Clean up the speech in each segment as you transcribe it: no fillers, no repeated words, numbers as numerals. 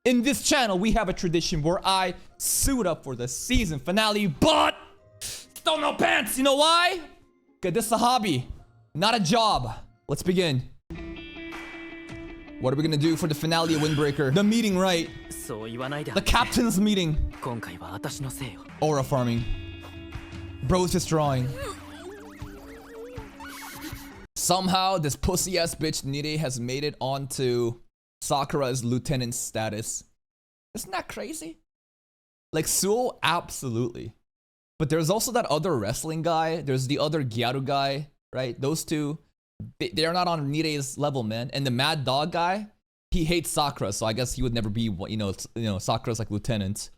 In this channel, we have a tradition where I suit up for the season finale, but still no pants. You know why? Because this is a hobby, not a job. Let's begin. What are we gonna do for the finale of Windbreaker? The meeting, right? The captain's meeting. Aura farming. Bro's just drawing. Somehow, this pussy-ass bitch Nire has made it onto Sakura's lieutenant status. Isn't that crazy? Like, Suo, absolutely. But there's also that other wrestling guy. There's the other Gyaru guy, right? Those two, they're not on Nire's level, man. And the Mad Dog guy, he hates Sakura, so I guess he would never be, you know, Sakura's like lieutenant.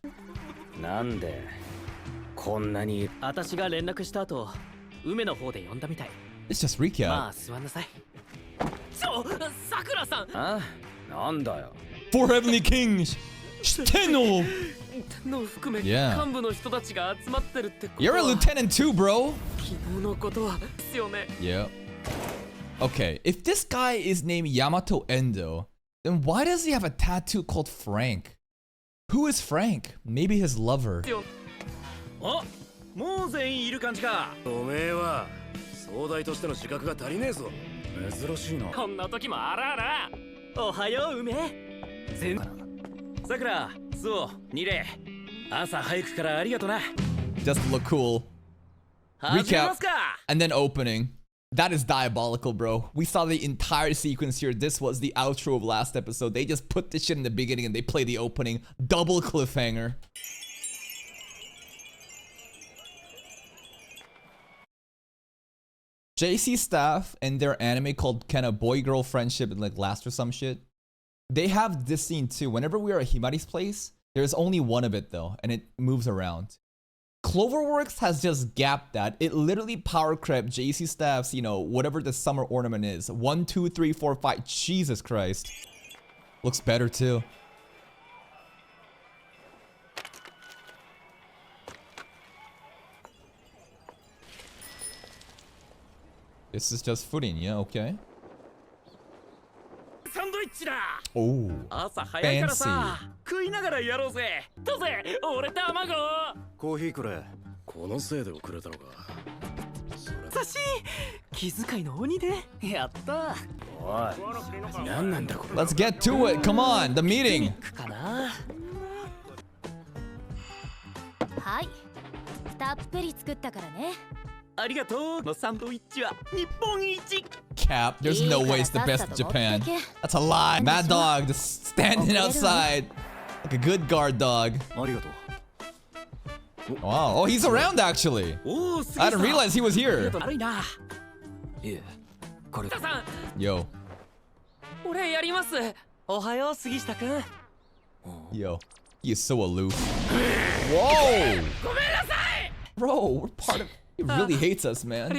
It's just recap. Four heavenly kings. Shiteno. Yeah. You're a lieutenant too, bro. Yeah. Okay, if this guy is named Yamato Endo, then why does he have a tattoo called Frank? Who is Frank? Maybe his lover. Oh, just look cool. Recap and then opening. That is diabolical, bro. We saw the entire sequence here. This was the outro of last episode. They just put this shit in the beginning and they play the opening. Double cliffhanger. JC staff and their anime called kind of boy-girl friendship and like last or some shit. They have this scene too. Whenever we are at Himari's place, there's only one of it though, and it moves around. Cloverworks has just gapped that. It literally power crept JC staff's, you know, whatever the summer ornament is. 1, 2, 3, 4, 5. Jesus Christ. Looks better too. This is just footing, yeah, okay. Oh, fancy. Let's get to it. Come on, the meeting. Cap, there's no way it's the best in Japan. That's a lie. Mad Dog just standing outside like a good guard dog. Wow. Oh, he's around actually. I didn't realize he was here. Yo. Yo. He is so aloof. Whoa. Bro, we're part of... He really hates us, man.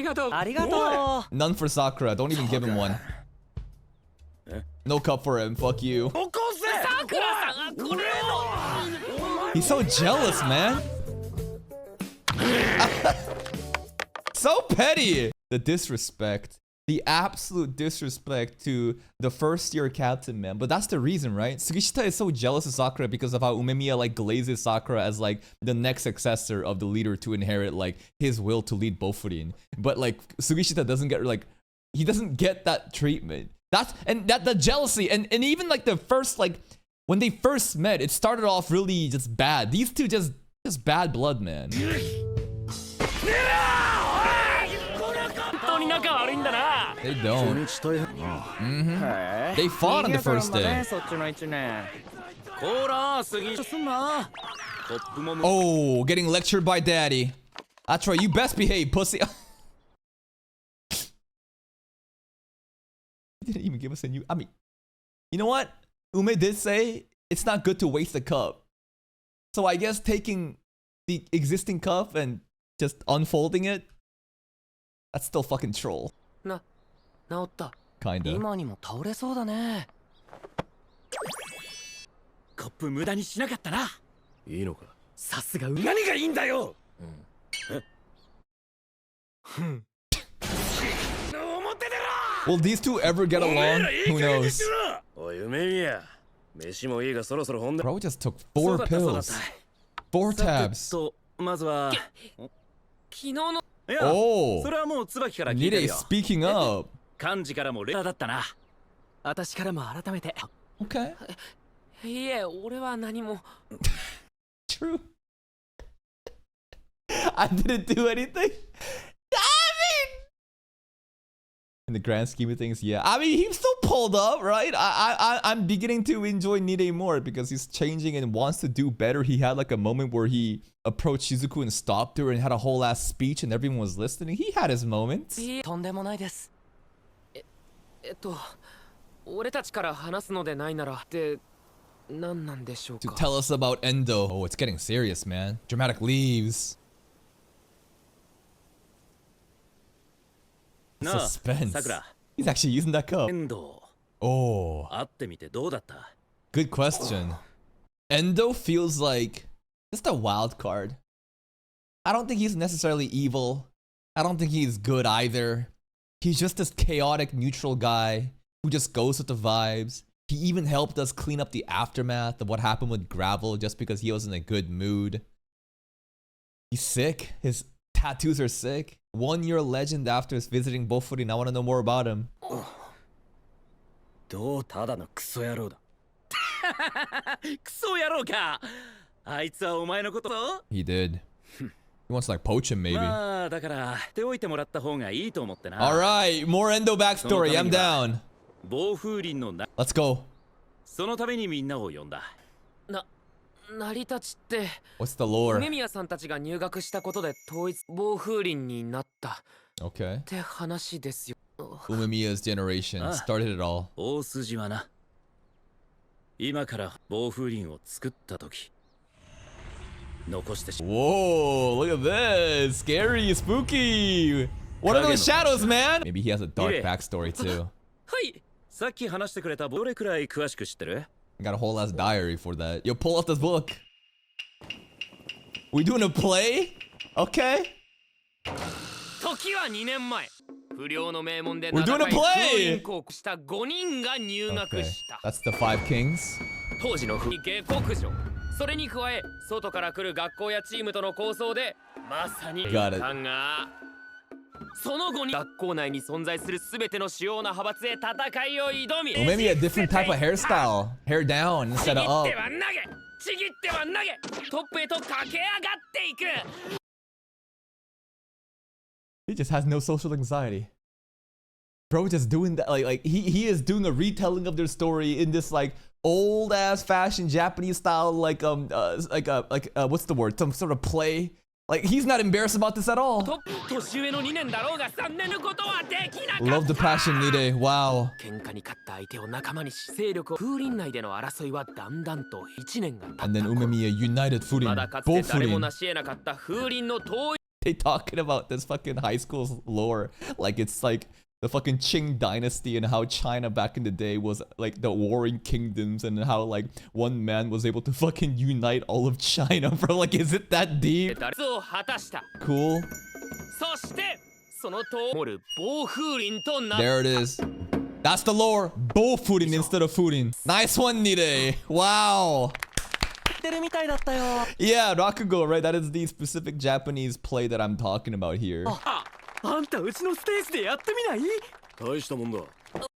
None for Sakura. Don't even give him one. No cup for him. Fuck you. He's so jealous, man. So petty. The disrespect. The absolute disrespect to the first-year captain, man. But that's the reason, right? Sugishita is so jealous of Sakura because of how Umemiya like glazes Sakura as like the next successor of the leader to inherit like his will to lead Bofurin. But like Sugishita doesn't get like, he doesn't get that treatment. That's the jealousy and even like the first like when they first met, it started off really just bad. These two just bad blood, man. They don't. They fought on the first day. Oh, getting lectured by daddy. That's right, you best behave, pussy. He didn't even give us a new... I mean, you know what? Ume did say it's not good to waste a cup. So I guess taking the existing cup and just unfolding it, that's still fucking troll. Kinda. Will these two ever get along? Who knows? 飯もいいがそろそろ本題。 Bro just took 4 pills. 4 tabs. まずは昨日のいや、Oh. それはもう椿から聞いて Nide るよ。 speaking up. 幹事からもレターだったな。私からも改めて Okay. いえ俺は何も True. I didn't do anything. I mean, in the grand scheme of things, yeah. I mean, he's still pulled up, right? I'm beginning to enjoy Nide more because he's changing and wants to do better. He had like a moment where he approached Shizuku and stopped her and had a whole ass speech and everyone was listening. He had his moments. とんでもないです俺たちから話すのでないならって何なんでしょう To か tell us about Endo. Oh, it's getting serious, man. Dramatic leaves. なあ、 Suspense. さくら。 He's actually using that cup. 遠藤、 Oh, 会ってみてどうだった？ good question. Endo feels like just a wild card. I don't think he's necessarily evil. I don't think he's good either. He's just this chaotic neutral guy who just goes with the vibes. He even helped us clean up the aftermath of what happened with Gravel just because he was in a good mood. He's sick. His tattoos are sick. 1 year legend after his visiting Bofurin. I want to know more about him. どう？ただのクソ野郎だ。クソ野郎か。あいつはお前のこと？ He did. He wants to like poach him maybe. まあだから手おいてもらった方がいいと思ってな。 Alright, more Endo backstory. I'm down. 暴風林のな。 Let's go. そのためにみんなを呼んだ。成り立ちって What's the lore? 梅宮さんたちが入学したことで統一暴風林になった Okay. って話ですよ Umemiya's generation started it all. 大筋はな。今から暴風林を作った時。残してし。 Whoa, look at this. Scary, spooky. What are those shadows, man? Maybe he has a dark backstory too. はい。さっき話してくれたどれくらい詳しく知ってる？ I got a whole ass diary for that. Yo, pull out this book. We doing a play? Okay. 時は2年前不良の名門で We're doing a play! 校した5人が入学 Okay. した That's the 5 kings. 当時の下克上それに加え外から来る学校やチームとの構想でまさに Got it. がその後に学校内に存在する全ての主要な派閥へ戦いを挑み Or maybe a different type of hairstyle. Hair down ち instead ぎ of っ up. ては投げちぎっては投げトップへと駆け上がっていく He just has no social anxiety. Bro just doing that like he is doing a retelling of their story in this like old ass fashioned Japanese style like what's the word? Some sort of play. Like he's not embarrassed about this at all. 年上の2年だろうが3年のことはできなかった Love the passion, Nide. Wow. 喧嘩に勝った相手を仲間にし勢力を風林内での争いはだんだんと1年が経った And then Umemiya united ま Furin. だかつて Both 誰も Furin. 成し得なかった風林の統一 They talking about this fucking high school's lore. Like it's like the fucking Qing dynasty and how China back in the day was like the warring kingdoms and how like one man was able to fucking unite all of China, bro. Like, is it that deep? を果たした Cool. そしてそのと守る暴風林とな There it is. That's the lore. Both Furin instead of Furin. Nice one, Nide. Wow. ってるみたいだったよ Yeah, Rakugo, right? That is the specific Japanese play that I'm talking about here. あんたうちのステージでやってみない 大したもんだ。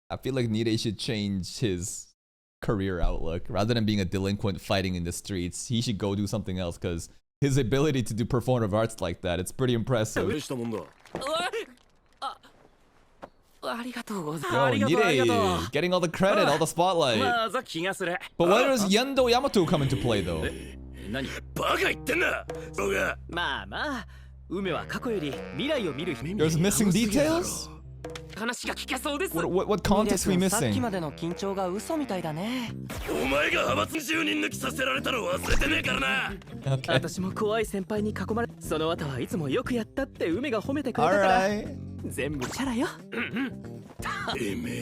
I feel like Nide should change his career outlook. Rather than being a delinquent fighting in the streets, he should go do something else because his ability to do performative arts like that, it's pretty impressive. 大したもんだ。ありがとうござい Yo, ます Nide, getting all the credit, all the spotlight. まず気がする。 But where does Yendo Yamato come into play though? 何？バカ言ってんだ。そうが。まあまあ梅は過去より未来を見る There's missing details? 話が聞けそうです What context we さっき missing? までの緊張が嘘みたいだねお前が派閥10人抜きさせられたの忘れてねえからな。 Okay. 私も怖い先輩に囲まれその後はいつもよくやったって梅が褒めてくれたから Alright. 全部チャラよ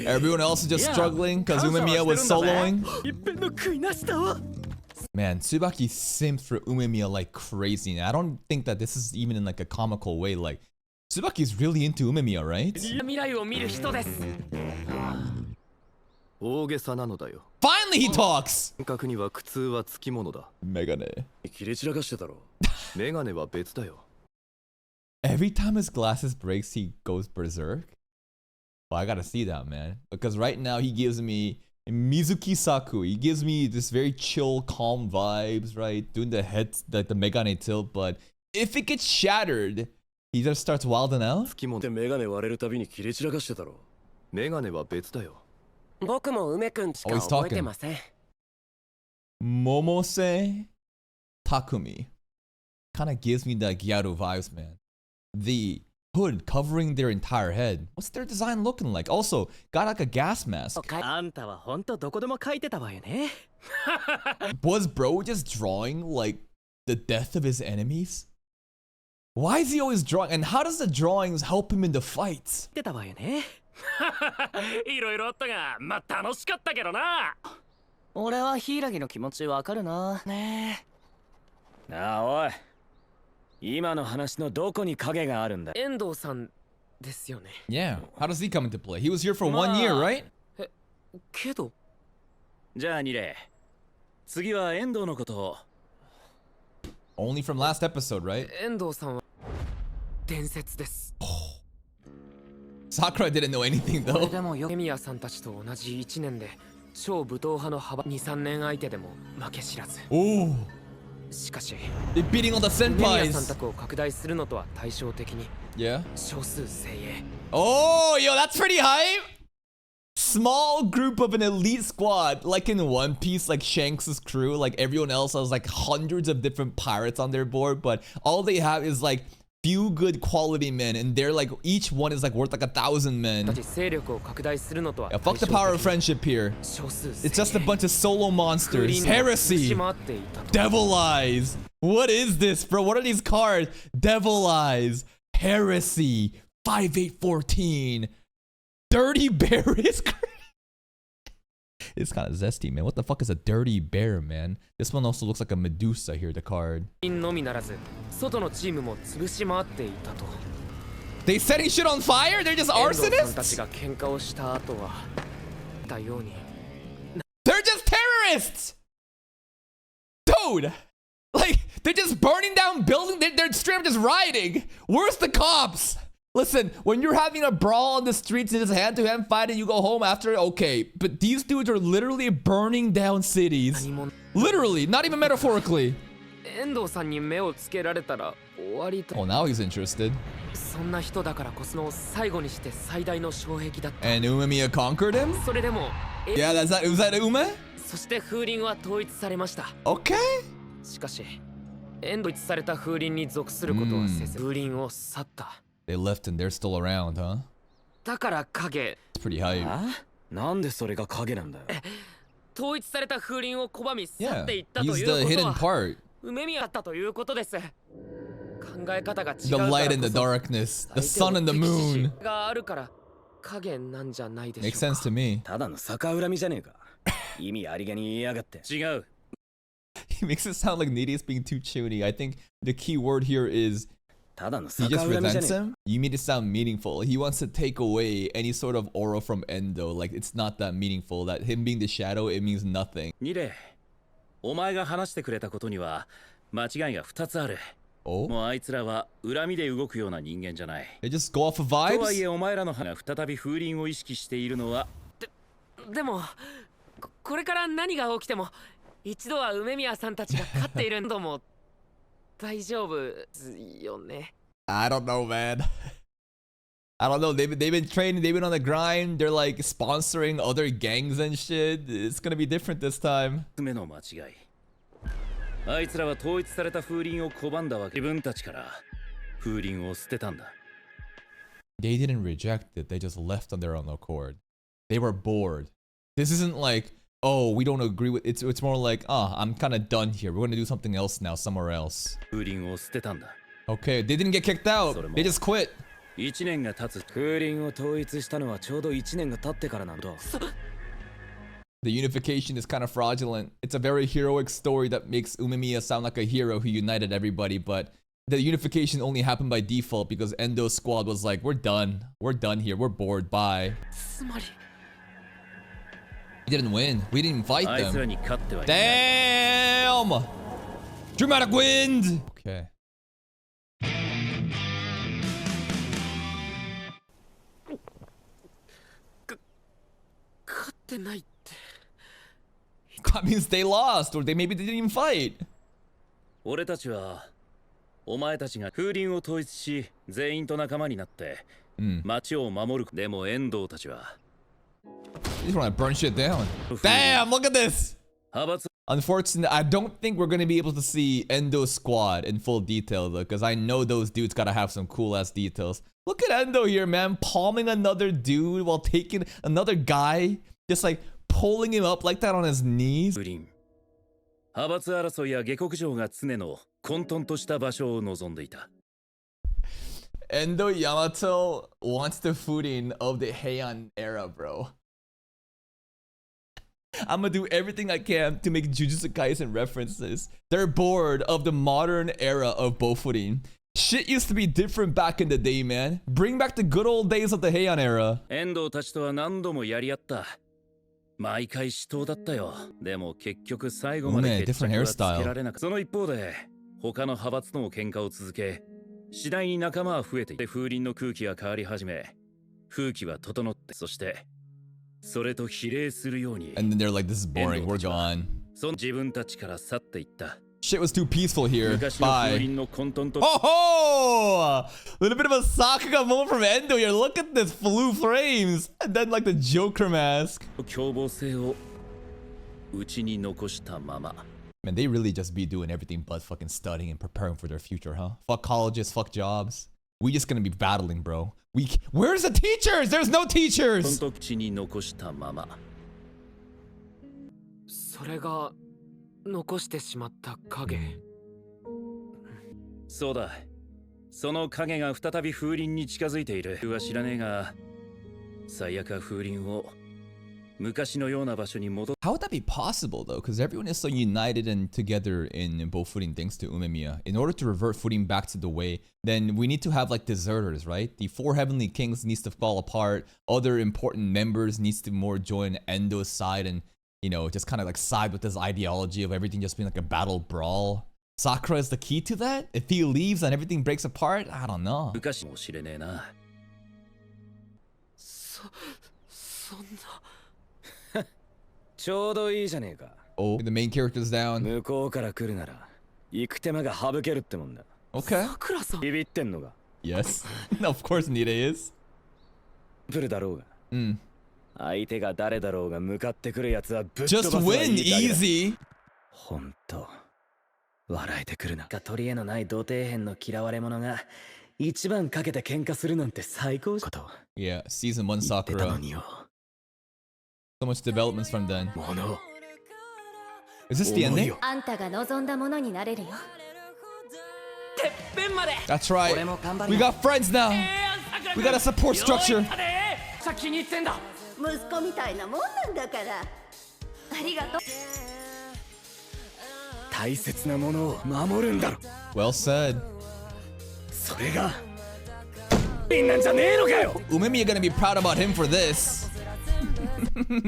Everyone else is just struggling because Umemiya was soloing. 一遍の悔いなしだわ Man, Tsubaki simped for Umemiya like crazy. And I don't think that this is even in like a comical way. Like, Tsubaki's really into Umemiya, right? 未来を見る人です大げさなのだよ。 Finally he talks! 感覚には苦痛はつきものだ。 Megane. 切れ散らかしてたろ。メガネは別だよ。 Every time his glasses breaks, he goes berserk. Well, I gotta see that, man. Because right now he gives me Mizuki Saku. He gives me this very chill, calm vibes, right? Doing the head, like the Megane tilt. But if it gets shattered, he just starts wilding out. つきもの。でメガネ割れるたびに切れ散らかしてたろ。メガネは別だよ。僕も梅くんしか Always 覚えて talking. ません。 Momose Takumi. Kind of gives me the Gyaru vibes, man. The hood covering their entire head. What's their design looking like? Also, got like a gas mask. あんたはほんとどこでも書いてたわよね。Was bro just drawing like the death of his enemies? Why is he always drawing? And how does the drawings help him in the fights? 書いてたわよね。いろいろあったが、まあ楽しかったけどな。俺は柊の気持ちわかるな。ねえ。なあおい。今の話のどこに影があるんだ。遠藤さんですよね。Yeah. How does he come into play? He was here for 1 year, right? けど、じゃあニレ。次は遠藤のことを。Only from last episode, right? 遠藤さんは伝説です。 Sakura didn't know anything 俺 though. でもよ梅宮さんたちと同じ1年で超武闘派の幅2、3年相手でも負け知らず。 Oh, しかし they're beating all the 梅宮さん senpais. 宅を拡大するのとは対照的に Yeah. 少数精鋭。 Oh, yo, that's pretty hype. Small group of an elite squad, like in One Piece, like Shanks' crew, like everyone else has like hundreds of different pirates on their board, but all they have is like few good quality men, and they're like each one is like worth like 1,000 men. たち勢力を拡大するのとは Yeah, 対 fuck 照 the power of 的に friendship here. 少数精鋭。 It's just a bunch of solo 風 monsters. 鈴に打ち Heresy. 回っていたと。 Devil Eyes. What is this, bro? What are these cards? Devil Eyes. Heresy. 5814. Dirty Bear is crazy. It's kind of zesty, man. What the fuck is a dirty bear, man? This one also looks like a Medusa here, the card. のみならず外のチームも潰し回っていたと。 They setting shit on fire? They're just 遠藤さんたち arsonists? が喧嘩をした後はたように They're just terrorists! Dude! Like, they're just burning down buildings. They're straight up just rioting. Where's the cops? Listen, when you're having a brawl on the streets and just hand-to-hand fighting, you go home after, okay. But these dudes are literally burning down cities. 何も Literally, not even metaphorically. 遠藤さんに目をつけられたら終わりと。 Oh, now he's interested. そんな人だからこその最後にして最大の障壁だった。 And Umemiya conquered him? それでも Yeah, was that Ume? そして風鈴は統一されました。 Okay. しかし統一された風鈴に属することはせず、風鈴を去った。 They left and they're still around, huh? だから影 It's pretty hype. あなんでそれが影なんだよ。統一された風鈴を拒み去 Yeah, っていったと he's いう the こと hidden は part. 梅宮だったということです。考え方が違う The から light こ and the そ darkness. The sun and the moon. があるから影なんじゃないでしょう Makes か。 sense to me. ただの逆恨みじゃねえか。意味ありげに言いやがって。違う。 He makes it sound like Nidhi is being too chuni. I think the key word here is ただの he 逆 just 恨みじゃね resents えか。 him. You made it sound meaningful. He wants to take away any sort of aura from Endo. Like it's not that meaningful. That him being the shadow, it means nothing. ニレ、お前が話してくれたことには間違いが2つある。 Oh, もうあいつらは恨みで動くような人間じゃない。 they just go off of とはい vibes. えお前らの話が再び風鈴を意識しているのはでもこれから何が起きても一度は梅宮さんたちが勝っているのも大丈夫よね。 I don't know, man. I don't know. They've been training. They've been on the grind. They're like sponsoring other gangs and shit. It's gonna be different this time. 目の間違い。あいつらは統一された風鈴を拒んだわけ。自分たちから風鈴を捨てたんだ。 They didn't reject it. They just left on their own accord. They were bored. This isn't like, oh, we don't agree with it's more like, I'm kind of done here. We're going to do something else now somewhere else. 風鈴を捨てたんだ。 Okay, they didn't get kicked out. They just quit. 1年が経つ。風鈴を統一したのはちょうど1年が経ってからなんだ。 The unification is kind of fraudulent. It's a very heroic story that makes Umemiya sound like a hero who united everybody, but the unification only happened by default because Endo's squad was like, we're done. We're done here. We're bored. Bye. つまり We didn't win. We didn't even fight あいつら them. に勝ってはいない。 Damn! Dramatic wind! Okay. 勝ってないって。 That means they lost, or they maybe they didn't even fight. 俺たちはお前たちが風鈴を統一し全員と仲間になって町を守る。でも遠藤たちは They just want to burn shit down. Damn, look at this! 派閥 Unfortunately, I don't think we're gonna be able to see Endo's squad in full detail though, because I know those dudes gotta have some cool ass details. Look at Endo here, man, palming another dude while taking another guy, just like pulling him up like that on his knees. 風鈴派閥争いや下克上が常の混沌とした場所を望んでいた。 Endo Yamato wants the Furin of the Heian era, bro. I'm gonna do everything I can to make Jujutsu Kaisen references. They're bored of the modern era of Bofurin. Shit used to be different back in the day, man. Bring back the good old days of the Heian era. 遠藤たちとは何度もやり合った。毎回死闘だったよ。でも結局最後まで決着はつけられなく。その一方で他の派閥とも喧嘩を続け、次第に仲間は増えていて風鈴の空気が変わり始め、風紀は整って、そしてそれと比例するように。 And then they're like, this is boring, we're gone. その自分たちから去っていった。 Shit was too peaceful here. 昔の Bye. 風鈴の混沌と。 Oh! Little bit of a Sakuga moment from Endo here. Look at this, blue flames. And then like the Joker mask. 凶暴性を内に残したまま。 Man, they really just be doing everything but fucking studying and preparing for their future, huh? Fuck colleges, fuck jobs. We just gonna be battling, bro. Where's the teachers? There's no teachers! その時に残したまま。それが残してしまった影。そうだ。その影が再び風鈴に近づいている。僕は知らねえが、最悪は風鈴を昔のような場所に戻。 How would that be possible though? Because everyone is so united and together in Bofurin thanks to Umemiya. In order to revert Furin back to the way, then we need to have like deserters, right? The four heavenly kings needs to fall apart. Other important members needs to more join Endo's side and, you know, just kind of like side with this ideology of everything just being like a battle brawl. Sakura is the key to that? If he leaves and everything breaks apart, I don't know. 昔もしれねえな。そんな。ちょうどいいじゃねえか。 Oh, the main character's down. 向こうから来るなら行く手間が省けるってもんだ。 Okay. さくらさん。ビビってんのが Yes. Of course Nide is. プルだろうが。Mm. 相手が誰だろうが向かってくるやつはぶっ飛ばす Just のが win いいだけだ。 easy. ほんと笑えてくるな。取り柄のない土底辺の嫌われ者が一番かけて喧嘩するなんて最高こと。 Yeah, season 1言ってたの Sakura. によ。 So much developments from then. もの Is this the 思い ending? よ。あんたが望んだものになれるよ。てっぺんまで。 That's right. 俺も頑張る We よ。 got friends now. We got a support structure. さっきに言ってんだ。息子みたいなもんなんだから。ありがとう。大切なものを守るんだろ。 Well said. それがみんなんじゃねえのかよ。 Umemiya gonna be proud about him for this.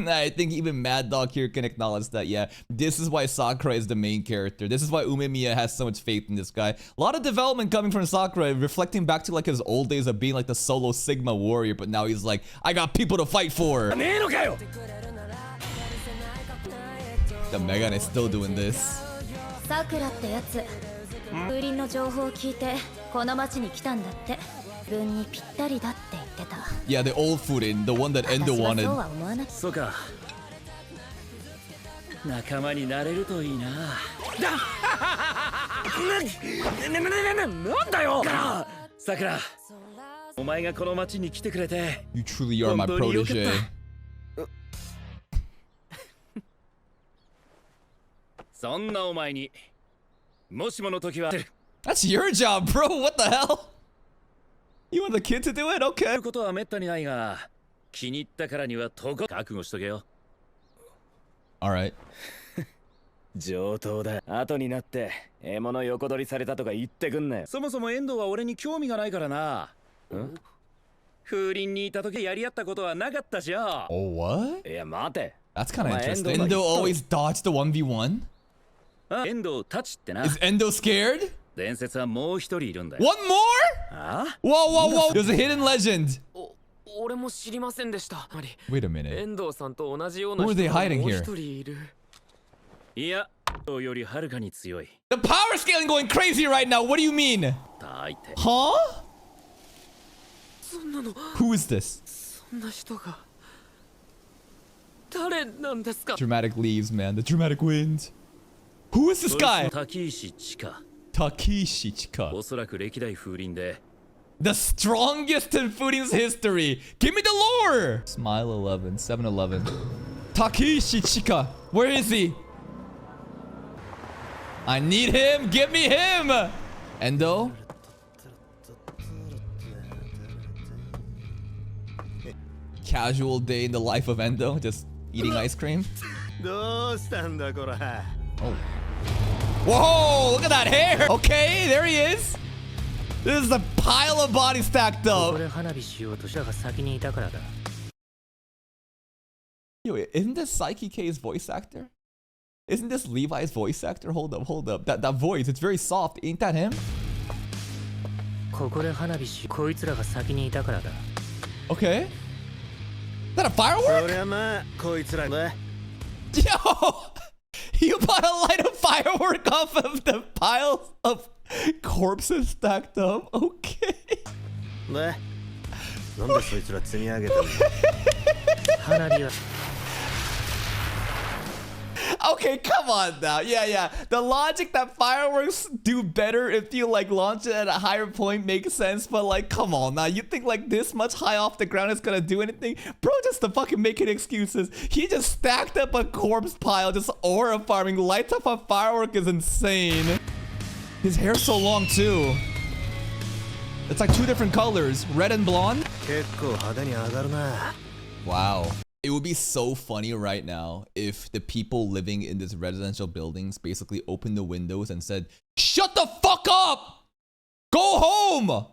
I think even Mad Dog here can acknowledge that, yeah, this is why Sakura is the main character. This is why Umemiya has so much faith in this guy. A lot of development coming from Sakura, reflecting back to like his old days of being like the solo Sigma warrior, but now he's like, I got people to fight for. ねえのかよ。 The Megan is still doing this. さくらってやつ。風鈴の情報を聞いてこの町に来たんだって。自分にぴったりだって言ってた。 Yeah, the old Furin, the one that Endo 私は wanted. そうは思わない。そうか。仲間になれるといいな。なんだよ。さくら、お前がこの町に来てくれて。 You truly are my 本当によかった。 protege. そんなお前にもしもの時は That's your job, bro. What the hell? You want the kid to do it? や Okay. ることはめったにないが、気に入ったからにはとことん覚悟しとけよ。 Alright. 上等だ。後になって獲物横取りされたとか言ってくんなよ。そもそも遠藤は俺に興味がないからな。風鈴にいた時やり合ったことはなかったしよ。 Oh, what? いや待て。That's kind of My interesting. Endo Endo like- always dodged the 1v1? エンドタチってな Is Endo scared? 伝説はもう一人いるんだよ One more? あ Whoa, whoa, whoa. There's a hidden legend. 俺も知りませんでした。Wait a minute. 遠藤さんと同じような Who are 人 they が hiding もう here? 一人いる。いやよりはるかに強い The power scaling going crazy right now. What do you mean? 相手 Huh? そんなの、 Who is this? そんな人が誰なんですか。 Dramatic leaves, man. The dramatic wind. Who is this guy? 滝石千佳 Takiishi Chika. おそらく歴代風鈴で The strongest in Foodie's history. Give me the lore. Smile 11, 7-Eleven. Takiishi Chika. Where is he? I need him. Give me him. Endo. Casual day in the life of Endo. Just eating ice cream. どうしたんだこら Oh. Whoa, look at that hair. Okay, there he is. This is a pile of body stacked up. 花火しようとしたが先にいたからだ Yo, isn't this Psyche K's voice actor? Isn't this Levi's voice actor? Hold up. That voice, it's very soft. Ain't that him? ここで花火しこいつらが先にいたからだ Okay. Is that a firework? そりゃまあこいつらだ Yo! You bought a light of firework off of the piles of corpses stacked up? Okay. でなんでそいつら積み上げたんだ花火は Okay, come on now. Yeah. The logic that fireworks do better if you like launch it at a higher point makes sense, but like, come on now. You think like this much high off the ground is gonna do anything? Bro, just to fucking making excuses. He just stacked up a corpse pile, just aura farming, lights up a firework is insane. His hair's so long too. It's like two different colors, red and blonde. 結構派手に上がるな Wow. It would be so funny right now if the people living in these residential buildings basically opened the windows and said, "Shut the fuck up! Go home!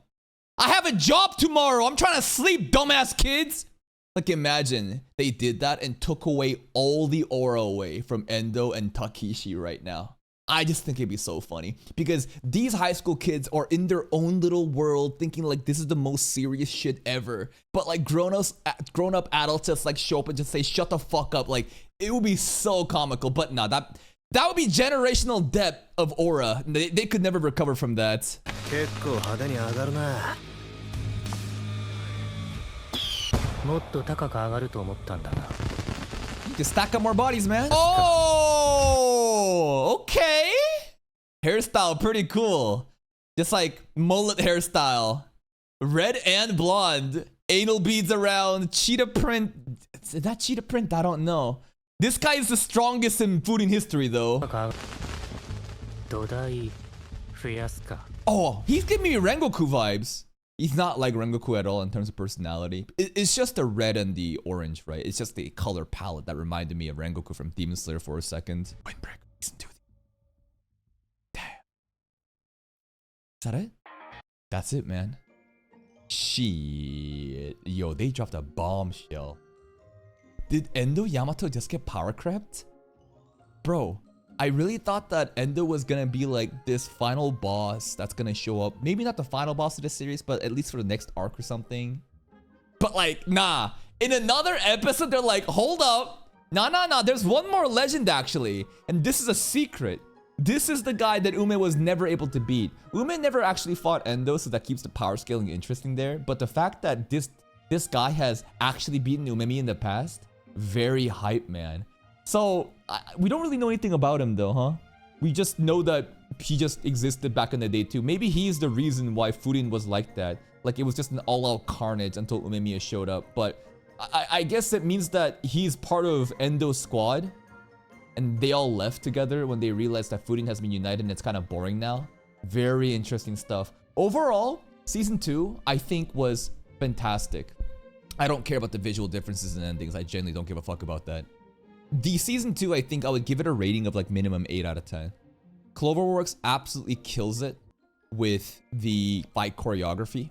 I have a job tomorrow. I'm trying to sleep, dumbass kids!" Like imagine they did that and took away all the aura away from Endo and Takiishi right now. I just think it'd be so funny because these high school kids are in their own little world thinking like this is the most serious shit ever. But like grown up adults just like show up and just say, "Shut the fuck up." Like it would be so comical, but nah, that would be generational depth of aura. They could never recover from that. 結構派手に上がるなもっと高く上がると思ったんだが Just stack up more bodies, man. Oh, okay. Hairstyle, pretty cool. Just like mullet hairstyle. Red and blonde. Anal beads around. Cheetah print. Is that cheetah print? I don't know. This guy is the strongest in food in history, though. 土台増やすか Oh, he's giving me Rengoku vibes. He's not like Rengoku at all in terms of personality. It's just the red and the orange, right? It's just the color palette that reminded me of Rengoku from Demon Slayer for a second. Windbreaker, season 2. Damn. Is that it? That's it, man. Shit. Yo, they dropped a bombshell. Did Endo Yamato just get power crept? Bro, I really thought that Endo was gonna be like this final boss that's gonna show up. Maybe not the final boss of the series, but at least for the next arc or something. But like, nah. In another episode, they're like, hold up. Nah. There's one more legend actually. And this is a secret. This is the guy that Ume was never able to beat. Ume never actually fought Endo, so that keeps the power scaling interesting there. But the fact that this guy has actually beaten Umemi in the past, very hype, man. So, we don't really know anything about him though, huh? We just know that he just existed back in the day too. Maybe he's the reason why Furin was like that. Like it was just an all-out carnage until Umemiya showed up. But I guess it means that he's part of Endo's squad. And they all left together when they realized that Furin has been united and it's kind of boring now. Very interesting stuff. Overall, Season 2, I think was fantastic. I don't care about the visual differences and endings. I genuinely don't give a fuck about that. The Season 2, I think I would give it a rating of like minimum 8 out of 10. Cloverworks absolutely kills it with the fight choreography.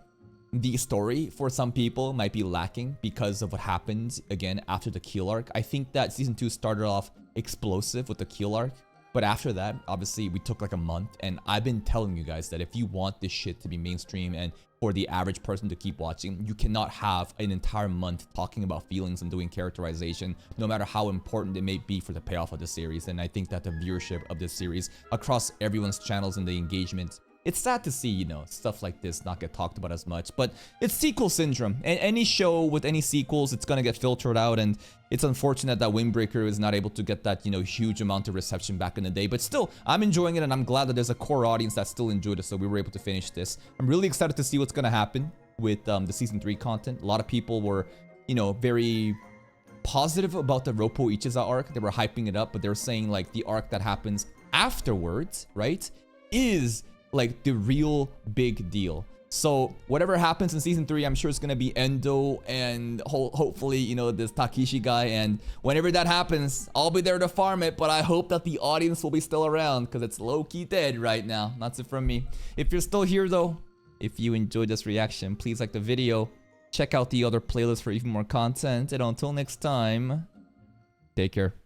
the story for some people might be lacking because of what happened again after the Keel arc. I think that season 2 started off explosive with the Keel arc, but after that, obviously we took like a month, and I've been telling you guys that if you want this shit to be mainstream and for the average person to keep watching, you cannot have an entire month talking about feelings and doing characterization, no matter how important it may be for the payoff of the series. And I think that the viewership of this series across everyone's channels and the engagement, it's sad to see, you know, stuff like this not get talked about as much, but it's sequel syndrome. And any show with any sequels, it's gonna get filtered out, and it's unfortunate that Windbreaker is not able to get that, you know, huge amount of reception back in the day. But still, I'm enjoying it, and I'm glad that there's a core audience that still enjoyed it, so we were able to finish this. I'm really excited to see what's gonna happen with the season 3 content. A lot of people were, you know, very positive about the Roppo Ichiza arc. They were hyping it up, but they're saying like the arc that happens afterwards, right, is like the real big deal. So whatever happens in season 3, I'm sure it's gonna be Endo and hopefully, you know, this Takiishi guy. And whenever that happens, I'll be there to farm it. But I hope that the audience will be still around, because it's low-key dead right now. That's it from me. If you're still here though, if you enjoyed this reaction, please like the video. Check out the other playlists for even more content. And until next time, take care.